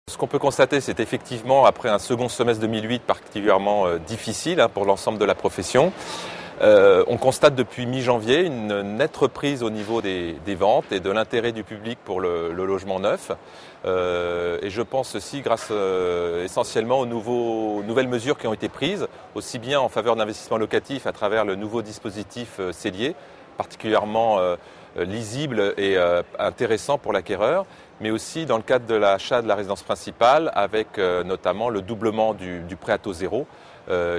Ce qu'on peut constater, c'est effectivement, après un second semestre 2008 particulièrement difficile pour l'ensemble de la profession, on constate depuis mi-janvier une nette reprise au niveau des ventes et de l'intérêt du public pour le logement neuf. Et je pense aussi grâce essentiellement aux nouvelles mesures qui ont été prises, aussi bien en faveur de l'investissement locatif à travers le nouveau dispositif Cellier, particulièrement lisible et intéressant pour l'acquéreur, mais aussi dans le cadre de l'achat de la résidence principale avec notamment le doublement du prêt à taux zéro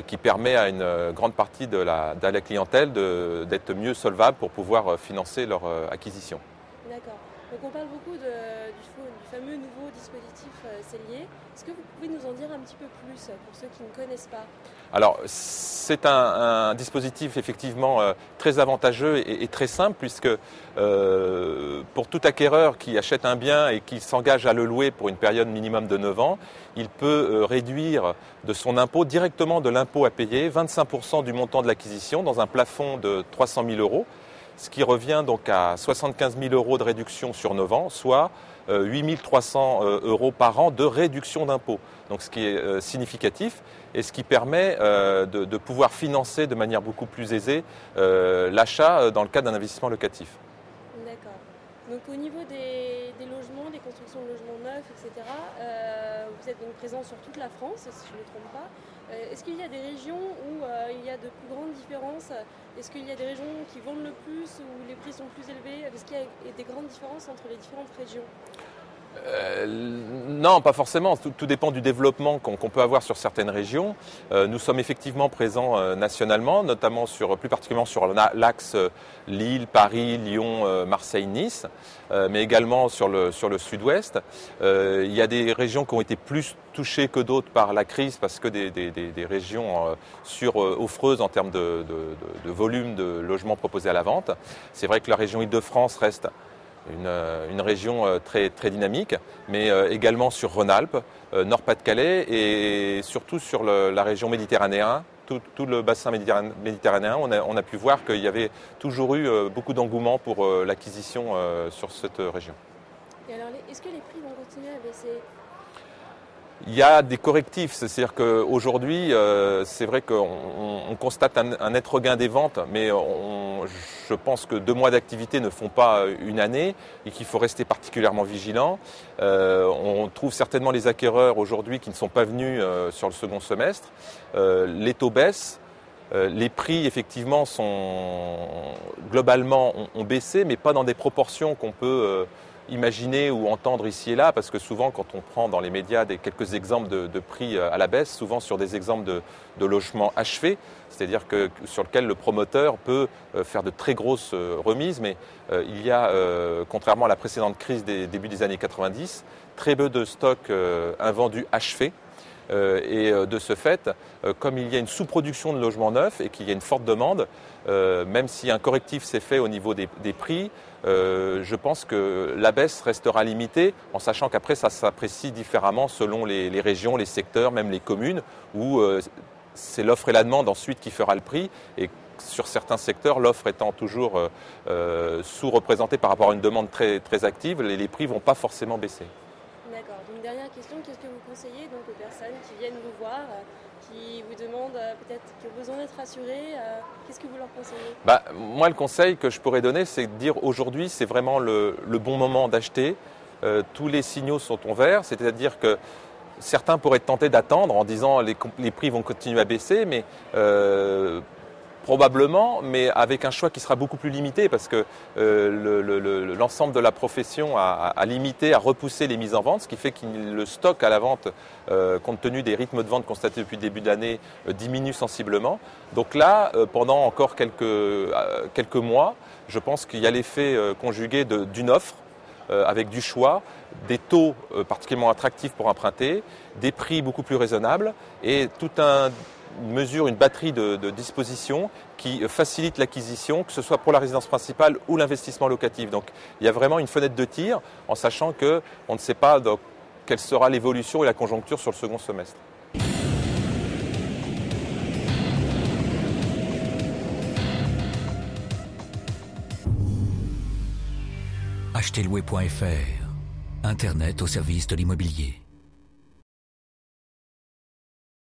qui permet à une grande partie de la clientèle d'être mieux solvable pour pouvoir financer leur acquisition. D'accord. Donc on parle beaucoup du fameux nouveau dispositif Cellier. Est-ce que vous pouvez nous en dire un petit peu plus pour ceux qui ne connaissent pas ? Alors c'est un dispositif effectivement très avantageux et très simple puisque pour tout acquéreur qui achète un bien et qui s'engage à le louer pour une période minimum de 9 ans, il peut réduire de son impôt, directement de l'impôt à payer, 25% du montant de l'acquisition dans un plafond de 300 000 euros, ce qui revient donc à 75 000 euros de réduction sur 9 ans, soit 8 300 euros par an de réduction d'impôt. Donc ce qui est significatif et ce qui permet de pouvoir financer de manière beaucoup plus aisée l'achat dans le cadre d'un investissement locatif. D'accord. Donc au niveau des logements, des constructions de logements neufs, etc., vous êtes donc présent sur toute la France, si je ne me trompe pas. Est-ce qu'il y a des régions où il y a de plus grandes différences ? Est-ce qu'il y a des régions qui vendent le plus, où les prix sont plus élevés ? Est-ce qu'il y a des grandes différences entre les différentes régions ? Non, pas forcément. Tout dépend du développement qu'on peut avoir sur certaines régions. Nous sommes effectivement présents nationalement, notamment plus particulièrement sur l'axe Lille, Paris, Lyon, Marseille, Nice, mais également sur le sud-ouest. Il y a des régions qui ont été plus touchées que d'autres par la crise parce que des régions offreuses en termes de volume de logements proposés à la vente. C'est vrai que la région Île-de-France reste une région très, très dynamique, mais également sur Rhône-Alpes, Nord-Pas-de-Calais et surtout sur la région méditerranéenne, tout le bassin méditerranéen. On a pu voir qu'il y avait toujours eu beaucoup d'engouement pour l'acquisition sur cette région. Et alors, est-ce que les prix vont continuer à baisser ? Il y a des correctifs, c'est-à-dire qu'aujourd'hui, c'est vrai qu'on constate un net regain des ventes, mais je pense que 2 mois d'activité ne font pas une année et qu'il faut rester particulièrement vigilant. On trouve certainement les acquéreurs aujourd'hui qui ne sont pas venus sur le second semestre. Les taux baissent. Les prix, effectivement, globalement ont baissé, mais pas dans des proportions qu'on peut imaginer ou entendre ici et là, parce que souvent, quand on prend dans les médias quelques exemples de prix à la baisse, souvent sur des exemples de logements achevés, c'est-à-dire sur lequel le promoteur peut faire de très grosses remises, mais il y a, contrairement à la précédente crise des débuts des années 90, très peu de stocks invendus achevés. Et de ce fait, comme il y a une sous-production de logements neufs et qu'il y a une forte demande, même si un correctif s'est fait au niveau des prix, je pense que la baisse restera limitée, en sachant qu'après ça s'apprécie différemment selon les régions, les secteurs, même les communes, où c'est l'offre et la demande ensuite qui fera le prix. Et sur certains secteurs, l'offre étant toujours sous-représentée par rapport à une demande très, très active, les prix ne vont pas forcément baisser. D'accord. Donc dernière question, qu'est-ce que vous conseillez donc aux personnes qui viennent vous voir, qui vous demandent peut-être, qui ont besoin d'être rassurées, qu'est-ce que vous leur conseillez ? Moi, le conseil que je pourrais donner, c'est de dire aujourd'hui, c'est vraiment le bon moment d'acheter. Tous les signaux sont au vert, c'est-à-dire que certains pourraient être tentés d'attendre en disant les prix vont continuer à baisser, mais probablement, mais avec un choix qui sera beaucoup plus limité parce que l'ensemble de la profession a limité, a repoussé les mises en vente, ce qui fait que le stock à la vente, compte tenu des rythmes de vente constatés depuis le début de l'année, diminue sensiblement. Donc là, pendant encore quelques mois, je pense qu'il y a l'effet conjugué d'une offre avec du choix, des taux particulièrement attractifs pour emprunter, des prix beaucoup plus raisonnables et une batterie de dispositions qui facilite l'acquisition, que ce soit pour la résidence principale ou l'investissement locatif. Donc il y a vraiment une fenêtre de tir en sachant qu'on ne sait pas quelle sera l'évolution et la conjoncture sur le second semestre. Acheterlouer.fr, Internet au service de l'immobilier.